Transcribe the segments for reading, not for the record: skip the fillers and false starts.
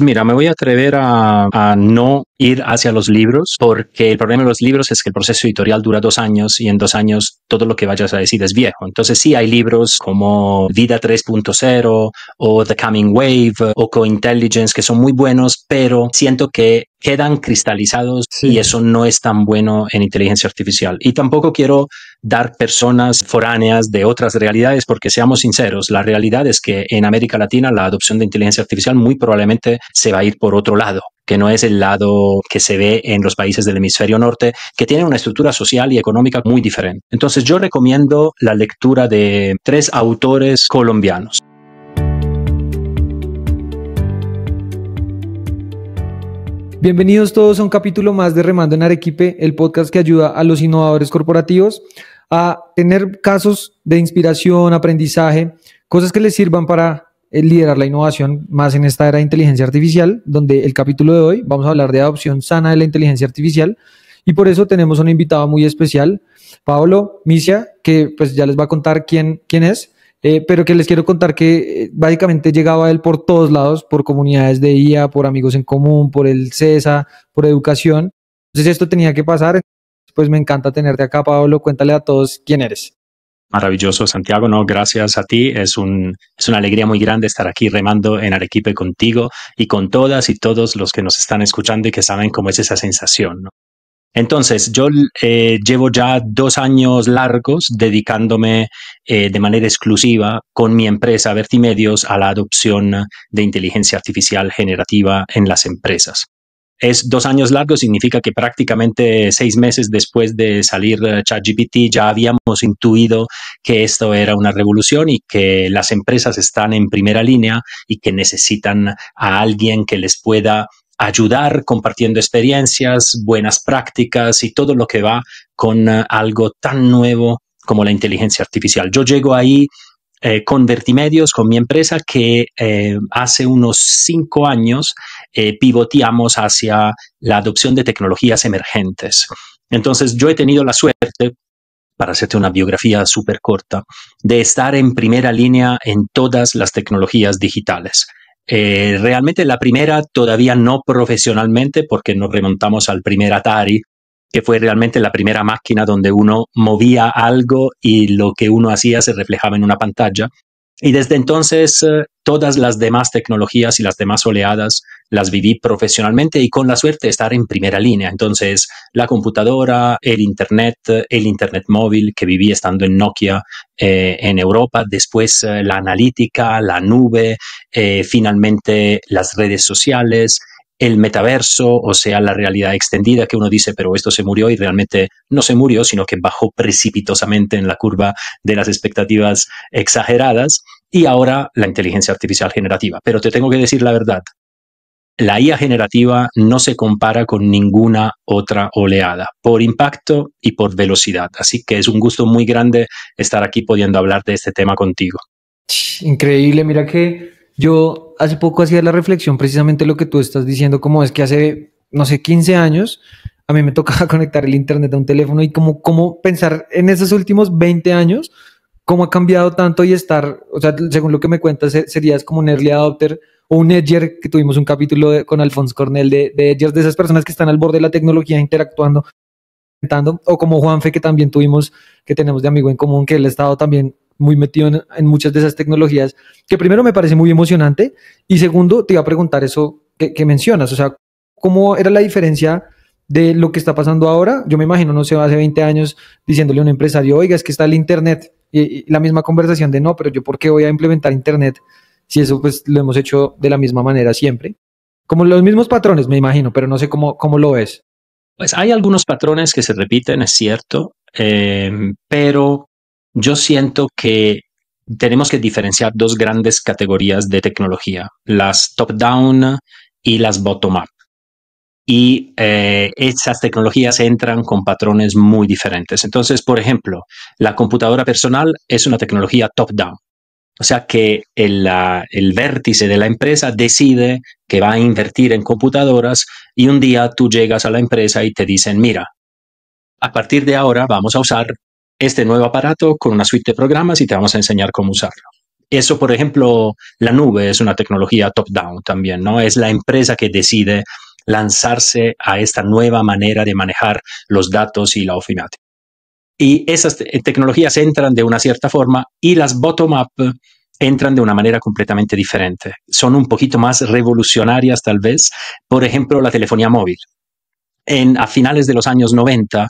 Mira, me voy a atrever a no ir hacia los libros, porque el problema de los libros es que el proceso editorial dura 2 años y en 2 años todo lo que vayas a decir es viejo. Entonces sí hay libros como Vida 3.0 o The Coming Wave o Cointelligence que son muy buenos, pero siento que quedan cristalizados y Sí. eso no es tan bueno en inteligencia artificial. Y tampoco quiero dar personas foráneas de otras realidades, porque seamos sinceros, la realidad es que en América Latina la adopción de inteligencia artificial muy probablemente se va a ir por otro lado, que no es el lado que se ve en los países del hemisferio norte, que tienen una estructura social y económica muy diferente. Entonces yo recomiendo la lectura de 3 autores colombianos. Bienvenidos todos a un capítulo más de Remando en Arequipe, el podcast que ayuda a los innovadores corporativos a tener casos de inspiración, aprendizaje, cosas que les sirvan para liderar la innovación más en esta era de inteligencia artificial, donde el capítulo de hoy vamos a hablar de adopción sana de la inteligencia artificial y por eso tenemos una invitada muy especial, Pablo Misia, que pues ya les va a contar quién es. Pero que les quiero contar que básicamente llegaba él por todos lados, por comunidades de IA, por amigos en común, por el CESA, por educación. Entonces esto tenía que pasar. Pues me encanta tenerte acá, Pablo. Cuéntale a todos quién eres. Maravilloso, Santiago, no, gracias a ti. Es una alegría muy grande estar aquí remando en Arequipe contigo y con todas y todos los que nos están escuchando y que saben cómo es esa sensación, ¿no? Entonces, yo llevo ya 2 años largos dedicándome de manera exclusiva con mi empresa Vertimedios a la adopción de inteligencia artificial generativa en las empresas. Es 2 años largos, significa que prácticamente 6 meses después de salir ChatGPT ya habíamos intuido que esto era una revolución y que las empresas están en primera línea y que necesitan a alguien que les pueda ayudar compartiendo experiencias, buenas prácticas y todo lo que va con algo tan nuevo como la inteligencia artificial. Yo llego ahí con Vertimedios, con mi empresa, que hace unos 5 años pivoteamos hacia la adopción de tecnologías emergentes. Entonces, yo he tenido la suerte, para hacerte una biografía súper corta, de estar en primera línea en todas las tecnologías digitales. Realmente la primera todavía no profesionalmente, porque nos remontamos al primer Atari, que fue realmente la primera máquina donde uno movía algo y lo que uno hacía se reflejaba en una pantalla. Y desde entonces todas las demás tecnologías y las demás oleadas las viví profesionalmente y con la suerte de estar en primera línea. Entonces la computadora, el internet móvil que viví estando en Nokia en Europa, después la analítica, la nube, finalmente las redes sociales, el metaverso, o sea, la realidad extendida, que uno dice, pero esto se murió y realmente no se murió, sino que bajó precipitosamente en la curva de las expectativas exageradas, y ahora la inteligencia artificial generativa. Pero te tengo que decir la verdad, la IA generativa no se compara con ninguna otra oleada, por impacto y por velocidad. Así que es un gusto muy grande estar aquí pudiendo hablar de este tema contigo. Increíble, mira que yo hace poco hacía la reflexión precisamente lo que tú estás diciendo, como es que hace, no sé, 15 años a mí me tocaba conectar el internet a un teléfono y cómo pensar en esos últimos 20 años, cómo ha cambiado tanto y estar, o sea, según lo que me cuentas, serías como un early adopter o un edger, que tuvimos un capítulo con Alfonso Cornell de edgers, de esas personas que están al borde de la tecnología interactuando, o como Juanfe, que también tuvimos, que tenemos de amigo en común, que él ha estado también muy metido en muchas de esas tecnologías, que primero me parece muy emocionante y segundo te iba a preguntar eso que mencionas, o sea, ¿cómo era la diferencia de lo que está pasando ahora? Yo me imagino, no sé, hace 20 años diciéndole a un empresario, oiga, es que está el internet y la misma conversación de no, pero yo ¿por qué voy a implementar internet si eso pues lo hemos hecho de la misma manera siempre? Como los mismos patrones, me imagino, pero no sé cómo lo ves. Pues hay algunos patrones que se repiten, es cierto, pero yo siento que tenemos que diferenciar dos grandes categorías de tecnología, las top-down y las bottom-up. Y esas tecnologías entran con patrones muy diferentes. Entonces, por ejemplo, la computadora personal es una tecnología top-down. O sea que el vértice de la empresa decide que va a invertir en computadoras y un día tú llegas a la empresa y te dicen, mira, a partir de ahora vamos a usar este nuevo aparato con una suite de programas y te vamos a enseñar cómo usarlo. Eso, por ejemplo, la nube es una tecnología top-down también, ¿no? Es la empresa que decide lanzarse a esta nueva manera de manejar los datos y la ofimática. Y esas tecnologías entran de una cierta forma y las bottom-up entran de una manera completamente diferente. Son un poquito más revolucionarias tal vez. Por ejemplo, la telefonía móvil. A finales de los años 90,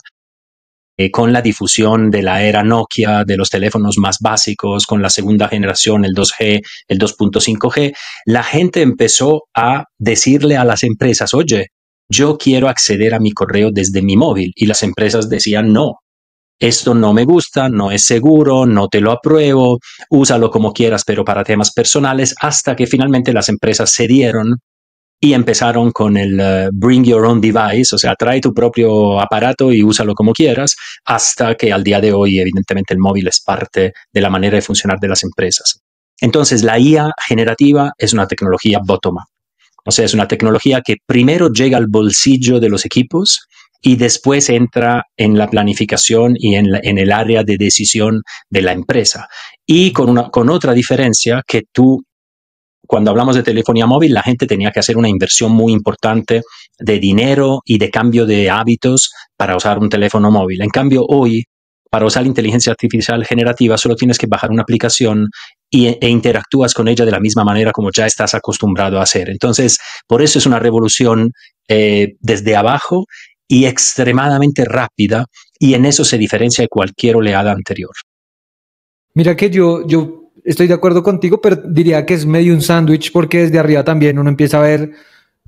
con la difusión de la era Nokia, de los teléfonos más básicos, con la segunda generación, el 2G, el 2.5G, la gente empezó a decirle a las empresas, oye, yo quiero acceder a mi correo desde mi móvil. Y las empresas decían, no, esto no me gusta, no es seguro, no te lo apruebo, úsalo como quieras, pero para temas personales, hasta que finalmente las empresas cedieron y empezaron con el bring your own device, o sea, trae tu propio aparato y úsalo como quieras, hasta que al día de hoy, evidentemente, el móvil es parte de la manera de funcionar de las empresas. Entonces, la IA generativa es una tecnología bottom-up. O sea, es una tecnología que primero llega al bolsillo de los equipos y después entra en la planificación y en el área de decisión de la empresa. Y con otra diferencia que cuando hablamos de telefonía móvil, la gente tenía que hacer una inversión muy importante de dinero y de cambio de hábitos para usar un teléfono móvil. En cambio, hoy, para usar inteligencia artificial generativa, solo tienes que bajar una aplicación e interactúas con ella de la misma manera como ya estás acostumbrado a hacer. Entonces, por eso es una revolución desde abajo y extremadamente rápida, y en eso se diferencia de cualquier oleada anterior. Mira que yo estoy de acuerdo contigo, pero diría que es medio un sándwich porque desde arriba también uno empieza a ver,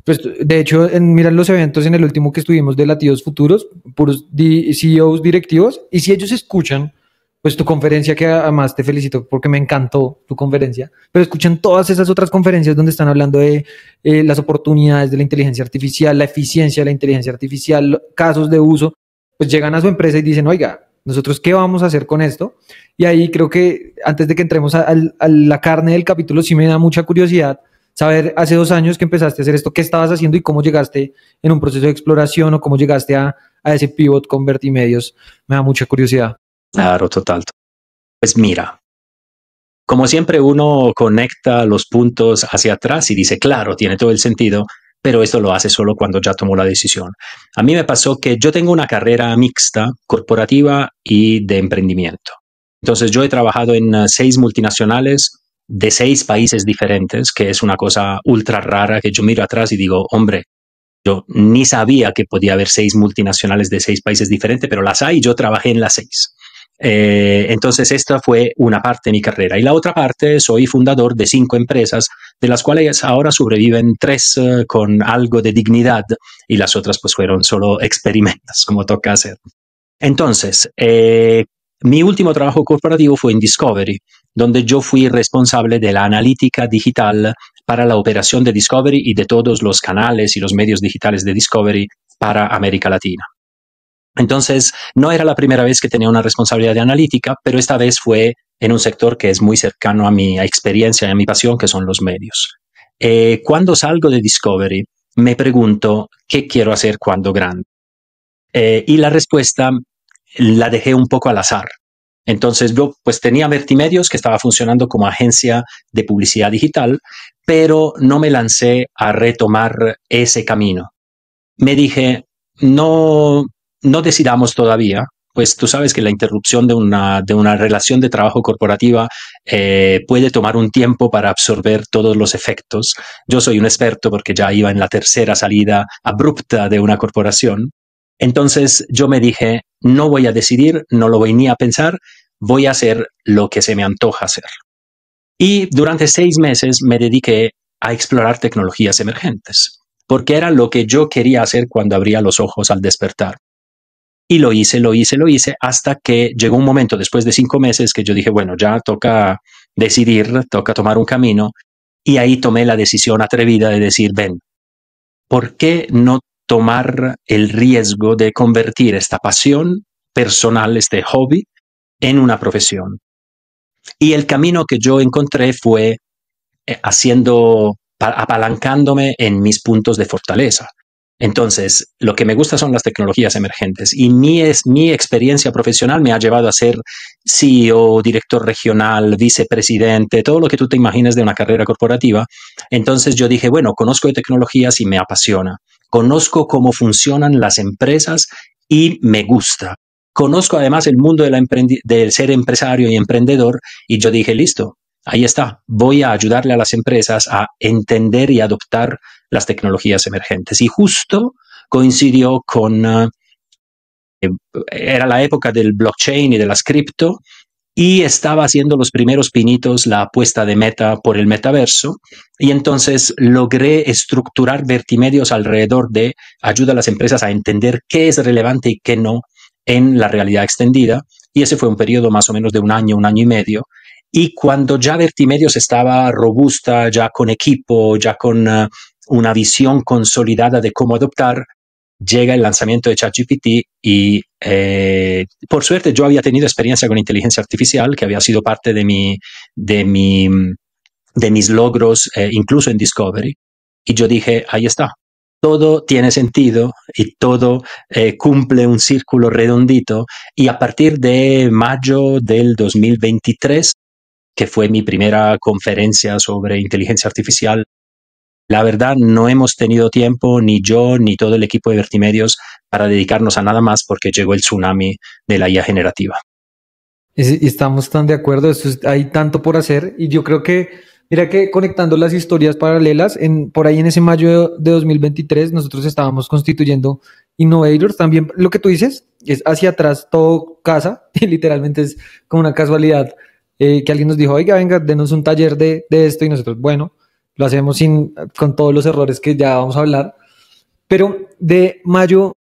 pues de hecho, mira los eventos en el último que estuvimos de Latidos Futuros, puros CEOs directivos, y si ellos escuchan, pues tu conferencia, que además te felicito porque me encantó tu conferencia, pero escuchan todas esas otras conferencias donde están hablando de las oportunidades de la inteligencia artificial, la eficiencia de la inteligencia artificial, casos de uso, pues llegan a su empresa y dicen, oiga, ¿nosotros qué vamos a hacer con esto? Y ahí creo que antes de que entremos a la carne del capítulo, sí me da mucha curiosidad saber, hace 2 años que empezaste a hacer esto, ¿qué estabas haciendo y cómo llegaste en un proceso de exploración o cómo llegaste a ese pivot con Vertimedios? Me da mucha curiosidad. Claro, total. Pues mira, como siempre uno conecta los puntos hacia atrás y dice, claro, tiene todo el sentido, pero esto lo hace solo cuando ya tomó la decisión. A mí me pasó que yo tengo una carrera mixta, corporativa y de emprendimiento. Entonces yo he trabajado en 6 multinacionales de 6 países diferentes, que es una cosa ultra rara que yo miro atrás y digo, hombre, yo ni sabía que podía haber 6 multinacionales de 6 países diferentes, pero las hay y yo trabajé en las 6. Entonces esta fue una parte de mi carrera. Y la otra parte, soy fundador de 5 empresas, de las cuales ahora sobreviven 3 con algo de dignidad y las otras pues fueron solo experimentos, como toca hacer. Entonces, mi último trabajo corporativo fue en Discovery, donde yo fui responsable de la analítica digital para la operación de Discovery y de todos los canales y los medios digitales de Discovery para América Latina. Entonces, no era la primera vez que tenía una responsabilidad de analítica, pero esta vez fue en un sector que es muy cercano a mi experiencia y a mi pasión, que son los medios. Cuando salgo de Discovery, me pregunto qué quiero hacer cuando grande. Y la respuesta la dejé un poco al azar. Entonces yo pues tenía Vertimedios, que estaba funcionando como agencia de publicidad digital, pero no me lancé a retomar ese camino. Me dije, no decidamos todavía, pues tú sabes que la interrupción de una relación de trabajo corporativa puede tomar un tiempo para absorber todos los efectos. Yo soy un experto porque ya iba en la tercera salida abrupta de una corporación. Entonces yo me dije, no voy a decidir, no lo voy ni a pensar, voy a hacer lo que se me antoja hacer. Y durante 6 meses me dediqué a explorar tecnologías emergentes, porque era lo que yo quería hacer cuando abría los ojos al despertar. Y lo hice, hasta que llegó un momento después de 5 meses que yo dije, bueno, ya toca decidir, toca tomar un camino. Y ahí tomé la decisión atrevida de decir, ven, ¿por qué no tomar el riesgo de convertir esta pasión personal, este hobby, en una profesión? Y el camino que yo encontré fue apalancándome en mis puntos de fortaleza. Entonces, lo que me gusta son las tecnologías emergentes y mi experiencia profesional me ha llevado a ser CEO, director regional, vicepresidente, todo lo que tú te imagines de una carrera corporativa. Entonces yo dije, bueno, conozco de tecnologías y me apasiona. Conozco cómo funcionan las empresas y me gusta. Conozco además el mundo del ser empresario y emprendedor y yo dije, listo, ahí está, voy a ayudarle a las empresas a entender y adoptar las tecnologías emergentes. Y justo coincidió con, era la época del blockchain y de las cripto, y estaba haciendo los primeros pinitos la apuesta de Meta por el metaverso, y entonces logré estructurar Vertimedios alrededor de ayuda a las empresas a entender qué es relevante y qué no en la realidad extendida, y ese fue un periodo más o menos de un año y medio, y cuando ya Vertimedios estaba robusta, ya con equipo, ya con una visión consolidada de cómo adoptar, llega el lanzamiento de ChatGPT y por suerte yo había tenido experiencia con inteligencia artificial, que había sido parte de mis logros, incluso en Discovery, y yo dije, ahí está, todo tiene sentido y todo cumple un círculo redondito, y a partir de mayo del 2023, que fue mi primera conferencia sobre inteligencia artificial, la verdad, no hemos tenido tiempo, ni yo, ni todo el equipo de Vertimedios, para dedicarnos a nada más porque llegó el tsunami de la IA generativa. Estamos tan de acuerdo, hay tanto por hacer y yo creo que, mira que conectando las historias paralelas, por ahí en ese mayo de 2023 nosotros estábamos constituyendo Innovators, también lo que tú dices es hacia atrás todo casa, y literalmente es como una casualidad que alguien nos dijo, oiga, venga, denos un taller de esto y nosotros, bueno, lo hacemos con todos los errores que ya vamos a hablar, pero de mayo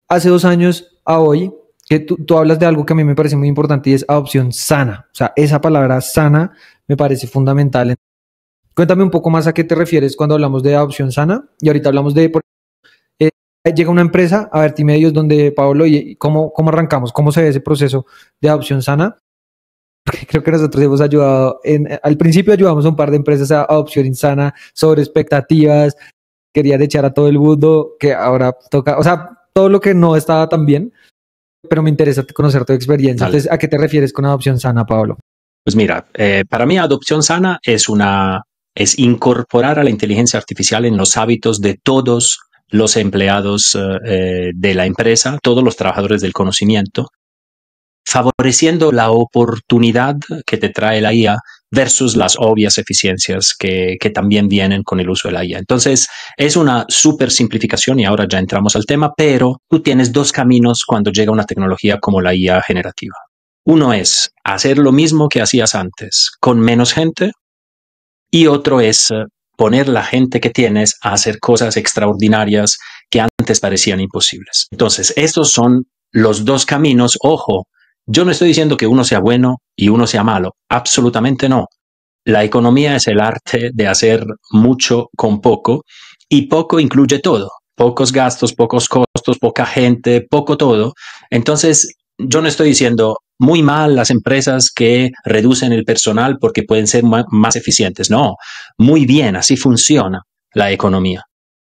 hace 2 años a hoy, que tú hablas de algo que a mí me parece muy importante y es adopción sana. O sea, esa palabra sana me parece fundamental. Cuéntame un poco más a qué te refieres cuando hablamos de adopción sana. Y ahorita hablamos llega una empresa a Vertimedios donde, Pablo, y cómo arrancamos, cómo se ve ese proceso de adopción sana. Porque creo que nosotros hemos ayudado, al principio ayudamos a un par de empresas a adopción insana sobre expectativas, querían echar a todo el mundo, que ahora toca, o sea, todo lo que no estaba tan bien, pero me interesa conocer tu experiencia. Dale. Entonces, ¿a qué te refieres con adopción sana, Pablo? Pues mira, para mí adopción sana es incorporar a la inteligencia artificial en los hábitos de todos los empleados de la empresa, todos los trabajadores del conocimiento, favoreciendo la oportunidad que te trae la IA versus las obvias eficiencias que también vienen con el uso de la IA. Entonces, es una súper simplificación y ahora ya entramos al tema, pero tú tienes dos caminos cuando llega una tecnología como la IA generativa. Uno es hacer lo mismo que hacías antes con menos gente, y otro es poner la gente que tienes a hacer cosas extraordinarias que antes parecían imposibles. Entonces, estos son los dos caminos. Ojo, yo no estoy diciendo que uno sea bueno y uno sea malo. Absolutamente no. La economía es el arte de hacer mucho con poco, y poco incluye todo. Pocos gastos, pocos costos, poca gente, poco todo. Entonces, yo no estoy diciendo muy mal las empresas que reducen el personal porque pueden ser más eficientes. No, muy bien, así funciona la economía.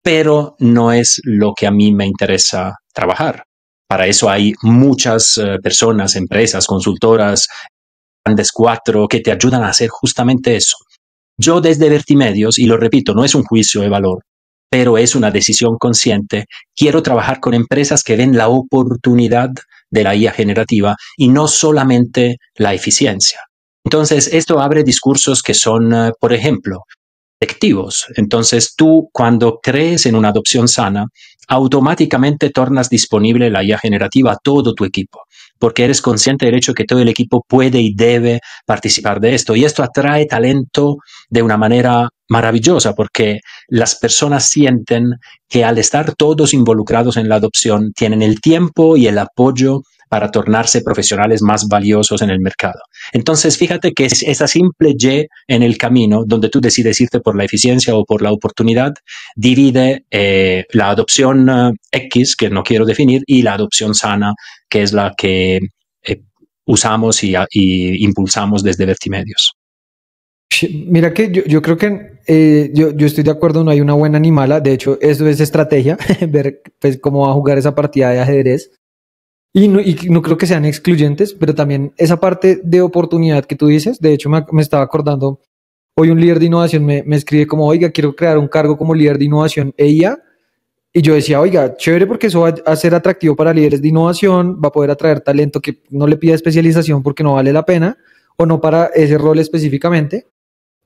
Pero no es lo que a mí me interesa trabajar. Para eso hay muchas personas, empresas, consultoras, grandes cuatro, que te ayudan a hacer justamente eso. Yo desde Vertimedios, y lo repito, no es un juicio de valor, pero es una decisión consciente, quiero trabajar con empresas que ven la oportunidad de la IA generativa y no solamente la eficiencia. Entonces, esto abre discursos que son, por ejemplo, efectivos. Entonces, tú cuando crees en una adopción sana, automáticamente tornas disponible la IA generativa a todo tu equipo, porque eres consciente del hecho que todo el equipo puede y debe participar de esto. Y esto atrae talento de una manera maravillosa, porque las personas sienten que al estar todos involucrados en la adopción, tienen el tiempo y el apoyo para tornarse profesionales más valiosos en el mercado. Entonces, fíjate que esa simple Y en el camino, donde tú decides irte por la eficiencia o por la oportunidad, divide la adopción X, que no quiero definir, y la adopción sana, que es la que usamos y impulsamos desde Vertimedios. Mira que yo creo que yo estoy de acuerdo, no hay una buena ni mala. De hecho, eso es estrategia, ver pues, cómo va a jugar esa partida de ajedrez. Y no creo que sean excluyentes, pero también esa parte de oportunidad que tú dices, de hecho me estaba acordando, hoy un líder de innovación me escribe como, oiga, quiero crear un cargo como líder de innovación EIA. Y yo decía, oiga, chévere porque eso va a ser atractivo para líderes de innovación, va a poder atraer talento que no le pida especialización porque no vale la pena, o no para ese rol específicamente,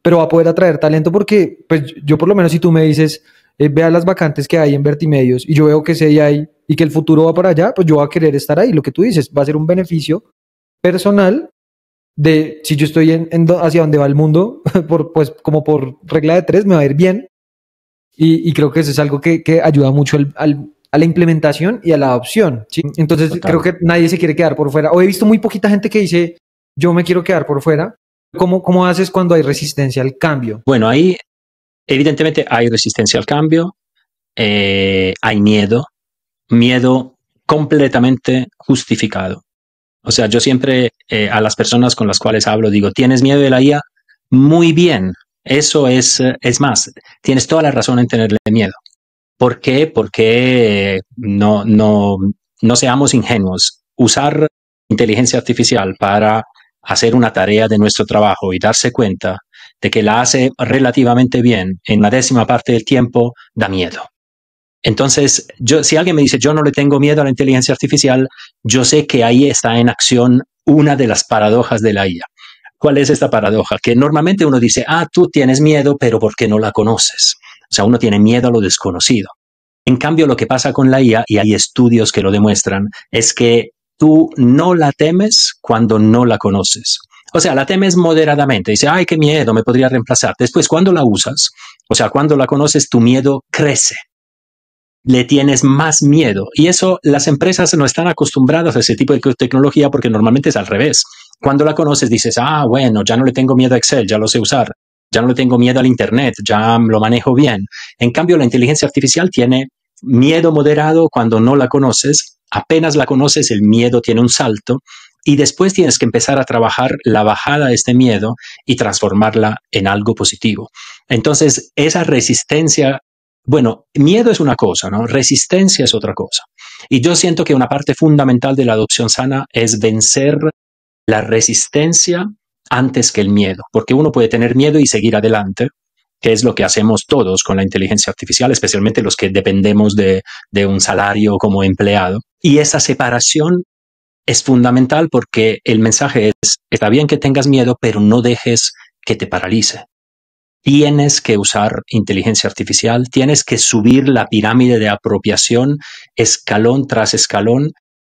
pero va a poder atraer talento porque, pues yo por lo menos si tú me dices, vea las vacantes que hay en Vertimedios y yo veo que sí hay y que el futuro va para allá, pues yo voy a querer estar ahí. Lo que tú dices va a ser un beneficio personal de si yo estoy hacia donde va el mundo, pues como por regla de tres me va a ir bien y creo que eso es algo que ayuda mucho a la implementación y a la adopción, ¿sí? Entonces Total. creo que nadie se quiere quedar por fuera. O he visto muy poquita gente que dice, yo me quiero quedar por fuera. ¿Cómo haces cuando hay resistencia al cambio? Bueno, ahí evidentemente hay resistencia al cambio, hay miedo completamente justificado. O sea, yo siempre a las personas con las cuales hablo digo, ¿tienes miedo de la IA? Muy bien, eso es más, tienes toda la razón en tenerle miedo. ¿Por qué? Porque no seamos ingenuos. Usar inteligencia artificial para hacer una tarea de nuestro trabajo y darse cuenta de que la hace relativamente bien en la 10ª parte del tiempo, da miedo. Entonces, si alguien me dice, yo no le tengo miedo a la inteligencia artificial, yo sé que ahí está en acción una de las paradojas de la IA. ¿Cuál es esta paradoja? Que normalmente uno dice, tú tienes miedo, pero porque no la conoces. O sea, uno tiene miedo a lo desconocido. En cambio, lo que pasa con la IA, y hay estudios que lo demuestran, es que tú no la temes cuando no la conoces. O sea, la temes moderadamente. Dice, ay, qué miedo, me podría reemplazar. Después, cuando la usas, o sea, cuando la conoces, tu miedo crece. Le tienes más miedo. Y eso, las empresas no están acostumbradas a ese tipo de tecnología porque normalmente es al revés. Cuando la conoces dices, bueno, ya no le tengo miedo a Excel, ya lo sé usar. Ya no le tengo miedo al Internet, ya lo manejo bien. En cambio, la inteligencia artificial tiene miedo moderado cuando no la conoces. Apenas la conoces, el miedo tiene un salto. Y después tienes que empezar a trabajar la bajada de este miedo y transformarla en algo positivo. Entonces, esa resistencia, bueno, miedo es una cosa, ¿no? Resistencia es otra cosa. Y yo siento que una parte fundamental de la adopción sana es vencer la resistencia antes que el miedo, porque uno puede tener miedo y seguir adelante, que es lo que hacemos todos con la inteligencia artificial, especialmente los que dependemos de un salario como empleado. Y esa separación es fundamental porque el mensaje es, está bien que tengas miedo, pero no dejes que te paralice. Tienes que usar inteligencia artificial, tienes que subir la pirámide de apropiación escalón tras escalón,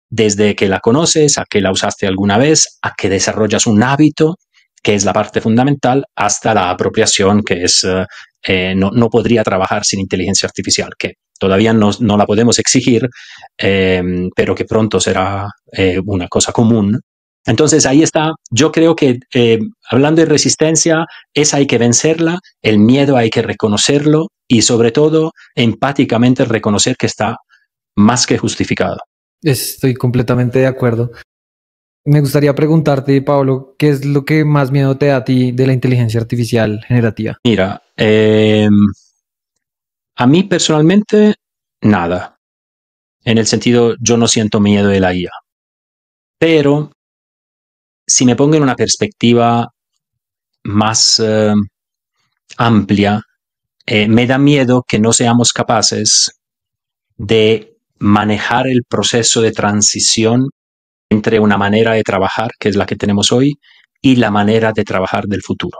desde que la conoces, a que la usaste alguna vez, a que desarrollas un hábito, que es la parte fundamental, hasta la apropiación, que es no podría trabajar sin inteligencia artificial, que todavía no la podemos exigir, pero que pronto será una cosa común. Entonces ahí está, yo creo que hablando de resistencia, esa hay que vencerla, el miedo hay que reconocerlo y sobre todo empáticamente reconocer que está más que justificado. Estoy completamente de acuerdo. Me gustaría preguntarte, Pablo, ¿qué es lo que más miedo te da a ti de la inteligencia artificial generativa? Mira, a mí personalmente, nada. En el sentido, yo no siento miedo de la IA. Pero si me pongo en una perspectiva más amplia, me da miedo que no seamos capaces de manejar el proceso de transición entre una manera de trabajar, que es la que tenemos hoy, y la manera de trabajar del futuro.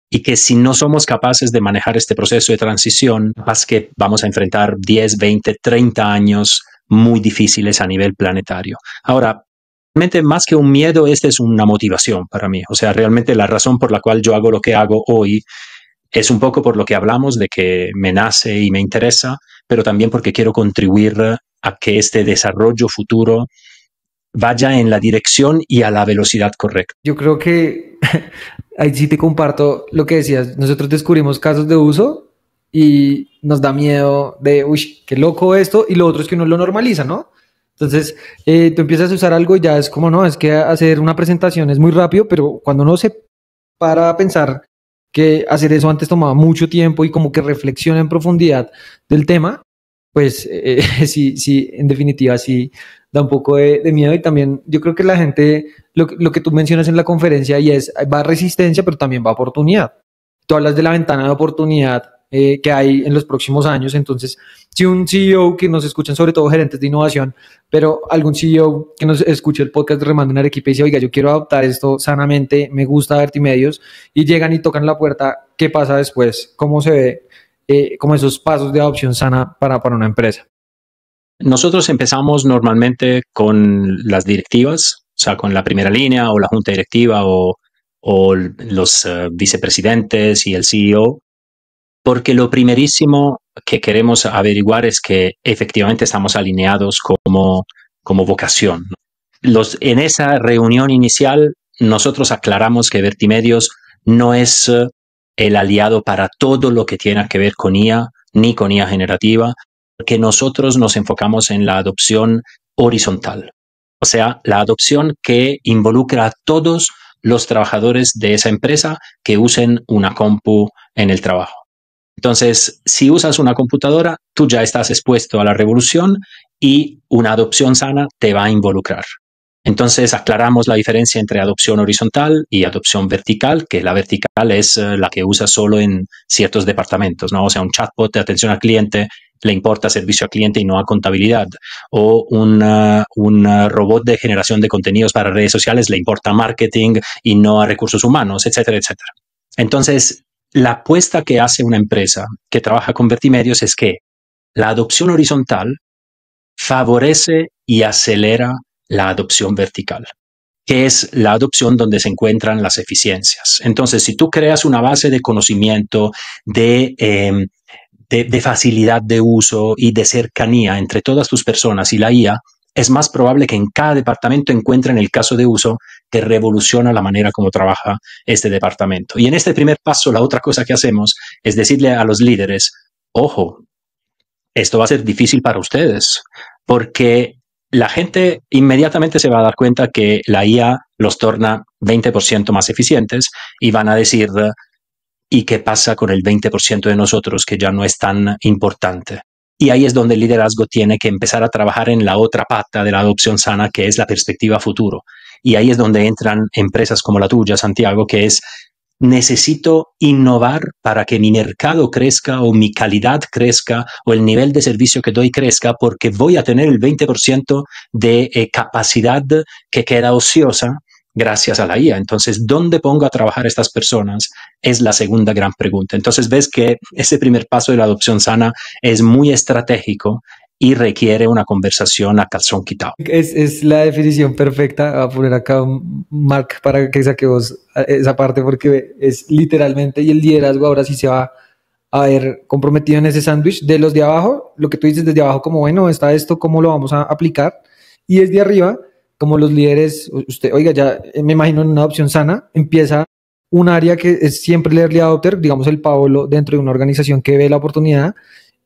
Y que si no somos capaces de manejar este proceso de transición, es que vamos a enfrentar 10, 20, 30 años muy difíciles a nivel planetario. Ahora, realmente más que un miedo, esta es una motivación para mí. O sea, realmente la razón por la cual yo hago lo que hago hoy es un poco por lo que hablamos de que me nace y me interesa, pero también porque quiero contribuir a que este desarrollo futuro vaya en la dirección y a la velocidad correcta. Yo creo que ahí sí te comparto lo que decías. Nosotros descubrimos casos de uso y nos da miedo de, uy, qué loco esto, y lo otro es que uno lo normaliza, ¿no? Entonces, tú empiezas a usar algo y ya es como, no, es que hacer una presentación es muy rápido, pero cuando uno se para a pensar que hacer eso antes tomaba mucho tiempo y como que reflexiona en profundidad del tema, pues sí, sí, en definitiva sí da un poco de miedo. Y también yo creo que la gente, lo que tú mencionas en la conferencia y es, va resistencia, pero también va oportunidad. Tú hablas de la ventana de oportunidad que hay en los próximos años. Entonces, si un CEO que nos escuchan, sobre todo gerentes de innovación, pero algún CEO que nos escuche el podcast de Remando en Arequipa y dice, oiga, yo quiero adoptar esto sanamente, me gusta Vertimedios, y llegan y tocan la puerta, ¿qué pasa después? ¿Cómo se ve como esos pasos de adopción sana para una empresa? Nosotros empezamos normalmente con las directivas, o sea, con la primera línea o la junta directiva o los vicepresidentes y el CEO, porque lo primerísimo que queremos averiguar es que efectivamente estamos alineados como vocación. En esa reunión inicial, nosotros aclaramos que Vertimedios no es el aliado para todo lo que tiene que ver con IA, ni con IA generativa, porque nosotros nos enfocamos en la adopción horizontal. O sea, la adopción que involucra a todos los trabajadores de esa empresa que usen una compu en el trabajo. Entonces, si usas una computadora, tú ya estás expuesto a la revolución y una adopción sana te va a involucrar. Entonces, aclaramos la diferencia entre adopción horizontal y adopción vertical, que la vertical es la que usas solo en ciertos departamentos, ¿no? O sea, un chatbot de atención al cliente le importa servicio al cliente y no a contabilidad. O un robot de generación de contenidos para redes sociales le importa marketing y no a recursos humanos, etcétera, etcétera. Entonces, la apuesta que hace una empresa que trabaja con Vertimedios es que la adopción horizontal favorece y acelera la adopción vertical, que es la adopción donde se encuentran las eficiencias. Entonces, si tú creas una base de conocimiento, de facilidad de uso y de cercanía entre todas tus personas y la IA, es más probable que en cada departamento encuentren el caso de uso que revoluciona la manera como trabaja este departamento. Y en este primer paso, la otra cosa que hacemos es decirle a los líderes, ojo, esto va a ser difícil para ustedes, porque la gente inmediatamente se va a dar cuenta que la IA los torna 20% más eficientes y van a decir, ¿y qué pasa con el 20% de nosotros que ya no es tan importante? Y ahí es donde el liderazgo tiene que empezar a trabajar en la otra pata de la adopción sana, que es la perspectiva futuro. Y ahí es donde entran empresas como la tuya, Santiago, que es necesito innovar para que mi mercado crezca o mi calidad crezca o el nivel de servicio que doy crezca porque voy a tener el 20% de capacidad que queda ociosa gracias a la IA. Entonces, ¿dónde pongo a trabajar a estas personas? Es la segunda gran pregunta. Entonces, ves que ese primer paso de la adopción sana es muy estratégico y requiere una conversación a calzón quitado. Es la definición perfecta. Voy a poner acá un mark para que saquemos esa parte porque es literalmente, y el liderazgo ahora sí se va a ver comprometido en ese sándwich de los de abajo, lo que tú dices desde abajo como, bueno, está esto, ¿cómo lo vamos a aplicar? Y desde arriba, como los líderes, usted, oiga, ya me imagino en una adopción sana, empieza un área que es siempre el early adopter, digamos el Paolo, dentro de una organización que ve la oportunidad,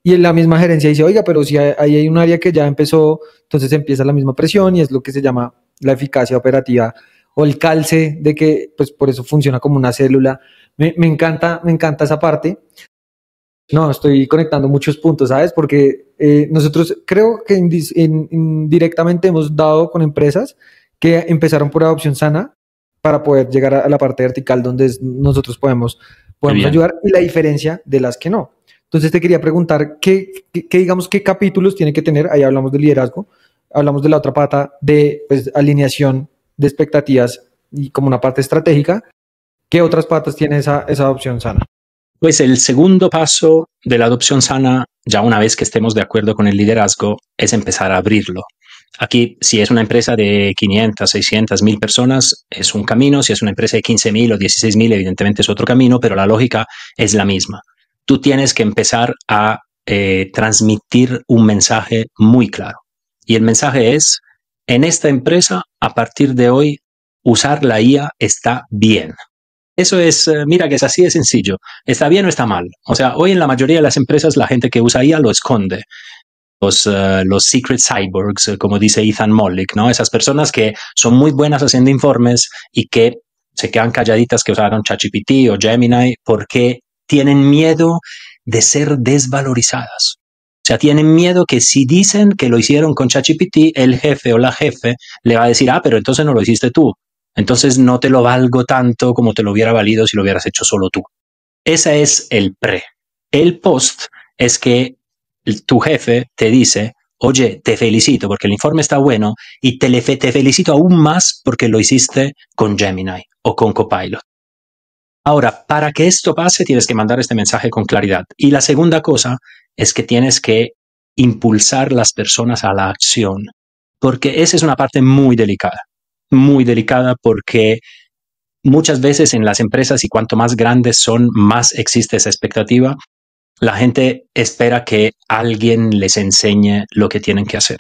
y en la misma gerencia dice, oiga, pero si ahí hay un área que ya empezó, entonces empieza la misma presión y es lo que se llama la eficacia operativa o el calce de que, pues por eso funciona como una célula. Me encanta esa parte. No, estoy conectando muchos puntos, ¿sabes? Porque nosotros creo que indirectamente hemos dado con empresas que empezaron por adopción sana para poder llegar a la parte vertical donde nosotros podemos ayudar, y la diferencia de las que no. Entonces te quería preguntar, digamos, qué capítulos tiene que tener? Ahí hablamos de liderazgo, hablamos de la otra pata de pues, alineación de expectativas y como una parte estratégica. ¿Qué otras patas tiene esa adopción sana? Pues el segundo paso de la adopción sana, ya una vez que estemos de acuerdo con el liderazgo, es empezar a abrirlo. Aquí, si es una empresa de 500, 600, 1000 personas, es un camino. Si es una empresa de 15.000 o 16.000, evidentemente es otro camino, pero la lógica es la misma. Tú tienes que empezar a transmitir un mensaje muy claro. Y el mensaje es, en esta empresa, a partir de hoy, usar la IA está bien. Eso es, mira que es así de sencillo. ¿Está bien o está mal? O sea, hoy en la mayoría de las empresas la gente que usa IA lo esconde. Los secret cyborgs, como dice Ethan Mollick, ¿no? Esas personas que son muy buenas haciendo informes y que se quedan calladitas que usaron ChatGPT o Gemini porque tienen miedo de ser desvalorizadas. O sea, tienen miedo que si dicen que lo hicieron con ChatGPT, el jefe o la jefe le va a decir, pero entonces no lo hiciste tú. Entonces no te lo valgo tanto como te lo hubiera valido si lo hubieras hecho solo tú. Ese es el pre. El post es que tu jefe te dice, oye, te felicito porque el informe está bueno y te felicito aún más porque lo hiciste con Gemini o con Copilot. Ahora, para que esto pase, tienes que mandar este mensaje con claridad. Y la segunda cosa es que tienes que impulsar las personas a la acción, porque esa es una parte muy delicada porque muchas veces en las empresas, y cuanto más grandes son, más existe esa expectativa. La gente espera que alguien les enseñe lo que tienen que hacer.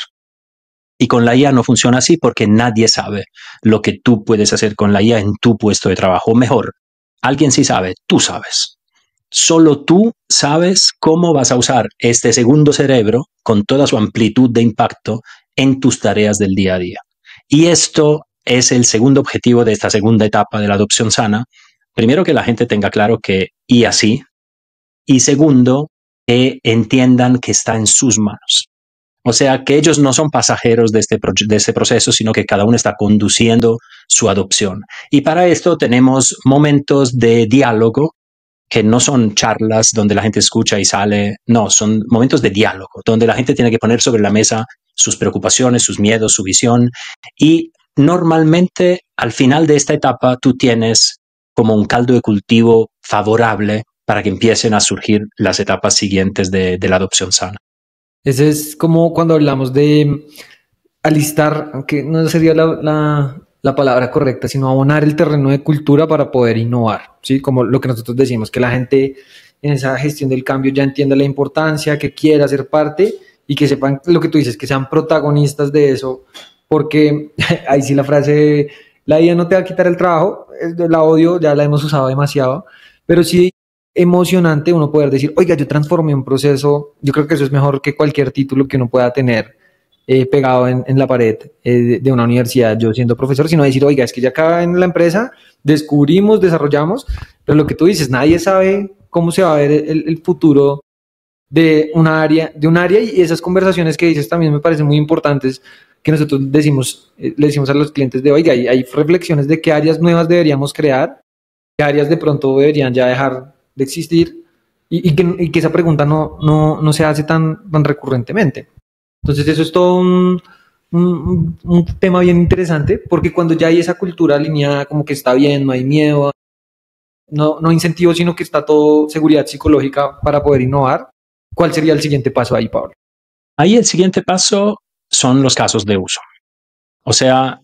Y con la IA no funciona así porque nadie sabe lo que tú puedes hacer con la IA en tu puesto de trabajo. Mejor, alguien sí sabe, tú sabes. Solo tú sabes cómo vas a usar este segundo cerebro con toda su amplitud de impacto en tus tareas del día a día. Y esto es el segundo objetivo de esta segunda etapa de la adopción sana. Primero, que la gente tenga claro que IA sí. Y segundo, que entiendan que está en sus manos. O sea, que ellos no son pasajeros de este proceso, sino que cada uno está conduciendo su adopción. Y para esto tenemos momentos de diálogo que no son charlas donde la gente escucha y sale. No, son momentos de diálogo, donde la gente tiene que poner sobre la mesa sus preocupaciones, sus miedos, su visión. Y normalmente, al final de esta etapa, tú tienes como un caldo de cultivo favorable para que empiecen a surgir las etapas siguientes de la adopción sana. Ese es como cuando hablamos de alistar, aunque no sería la palabra correcta, sino abonar el terreno de cultura para poder innovar, ¿sí? Como lo que nosotros decimos, que la gente en esa gestión del cambio ya entienda la importancia, que quiera ser parte y que sepan lo que tú dices, que sean protagonistas de eso, porque ahí sí la frase, la IA no te va a quitar el trabajo, la odio, ya la hemos usado demasiado, pero sí emocionante uno poder decir, oiga, yo transformé un proceso. Yo creo que eso es mejor que cualquier título que uno pueda tener pegado en la pared de una universidad, yo siendo profesor, sino decir, oiga, es que ya acá en la empresa descubrimos, desarrollamos, pero lo que tú dices, nadie sabe cómo se va a ver el futuro de un área, y esas conversaciones que dices también me parecen muy importantes, que nosotros decimos, le decimos a los clientes de, oiga, hay reflexiones de qué áreas nuevas deberíamos crear, qué áreas de pronto deberían ya dejar de existir, y que esa pregunta no se hace tan recurrentemente. Entonces eso es todo un tema bien interesante, porque cuando ya hay esa cultura alineada, como que está bien, no hay miedo, no incentivo, sino que está todo seguridad psicológica para poder innovar. ¿Cuál sería el siguiente paso ahí, Pablo? Ahí el siguiente paso son los casos de uso. O sea,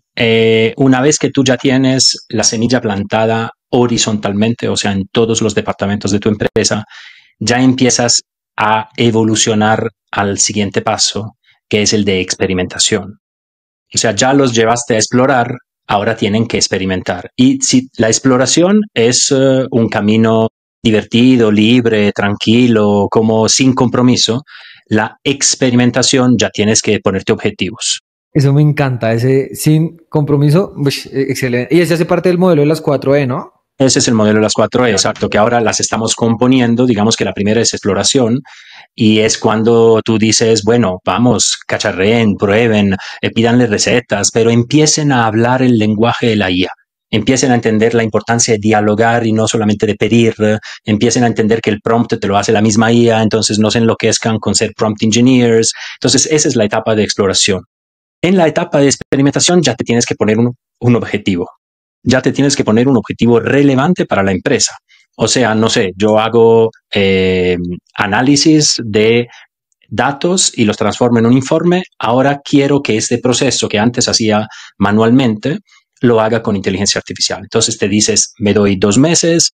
una vez que tú ya tienes la semilla plantada horizontalmente, o sea, en todos los departamentos de tu empresa, ya empiezas a evolucionar al siguiente paso, que es el de experimentación. O sea, ya los llevaste a explorar, ahora tienen que experimentar. Y si la exploración es un camino divertido, libre, tranquilo, como sin compromiso, la experimentación ya tienes que ponerte objetivos. Eso me encanta, ese sin compromiso, pues, excelente. Y ese hace parte del modelo de las 4E, ¿no? Ese es el modelo de las 4E, exacto, que ahora las estamos componiendo. Digamos que la primera es exploración y es cuando tú dices, bueno, vamos, cacharreen, prueben, pídanle recetas, pero empiecen a hablar el lenguaje de la IA. Empiecen a entender la importancia de dialogar y no solamente de pedir. Empiecen a entender que el prompt te lo hace la misma IA, entonces no se enloquezcan con ser prompt engineers. Entonces esa es la etapa de exploración. En la etapa de experimentación ya te tienes que poner un objetivo. Ya te tienes que poner un objetivo relevante para la empresa. O sea, no sé, yo hago análisis de datos y los transformo en un informe. Ahora quiero que este proceso que antes hacía manualmente lo haga con inteligencia artificial. Entonces te dices, me doy 2 meses,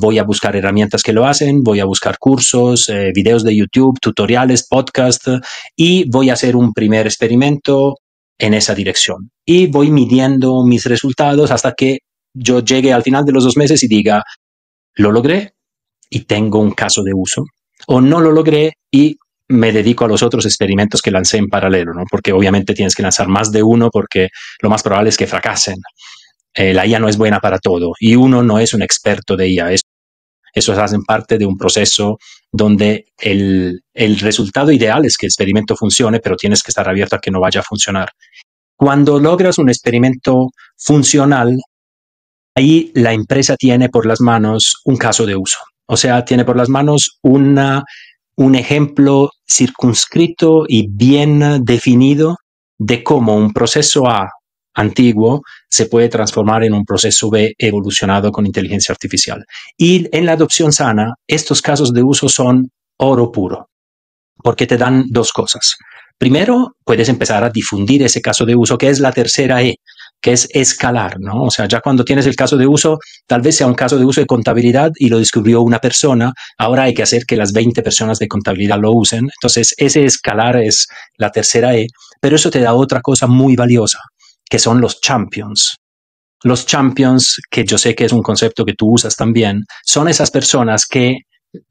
voy a buscar herramientas que lo hacen, voy a buscar cursos, videos de YouTube, tutoriales, podcast, y voy a hacer un primer experimento en esa dirección. Y voy midiendo mis resultados hasta que yo llegue al final de los 2 meses y diga, lo logré y tengo un caso de uso, o no lo logré y me dedico a los otros experimentos que lancé en paralelo, ¿no? Porque obviamente tienes que lanzar más de uno porque lo más probable es que fracasen. la IA no es buena para todo y uno no es un experto de IA. Eso hacen parte de un proceso donde el resultado ideal es que el experimento funcione, pero tienes que estar abierto a que no vaya a funcionar. Cuando logras un experimento funcional, ahí la empresa tiene por las manos un caso de uso. O sea, tiene por las manos un ejemplo circunscrito y bien definido de cómo un proceso A antiguo se puede transformar en un proceso B evolucionado con inteligencia artificial. Y en la adopción sana, estos casos de uso son oro puro, porque te dan dos cosas. Primero, puedes empezar a difundir ese caso de uso, que es la tercera E, que es escalar, ¿no? O sea, ya cuando tienes el caso de uso, tal vez sea un caso de uso de contabilidad y lo descubrió una persona, ahora hay que hacer que las 20 personas de contabilidad lo usen. Entonces, ese escalar es la tercera E, pero eso te da otra cosa muy valiosa, que son los champions. Los champions, que yo sé que es un concepto que tú usas también, son esas personas que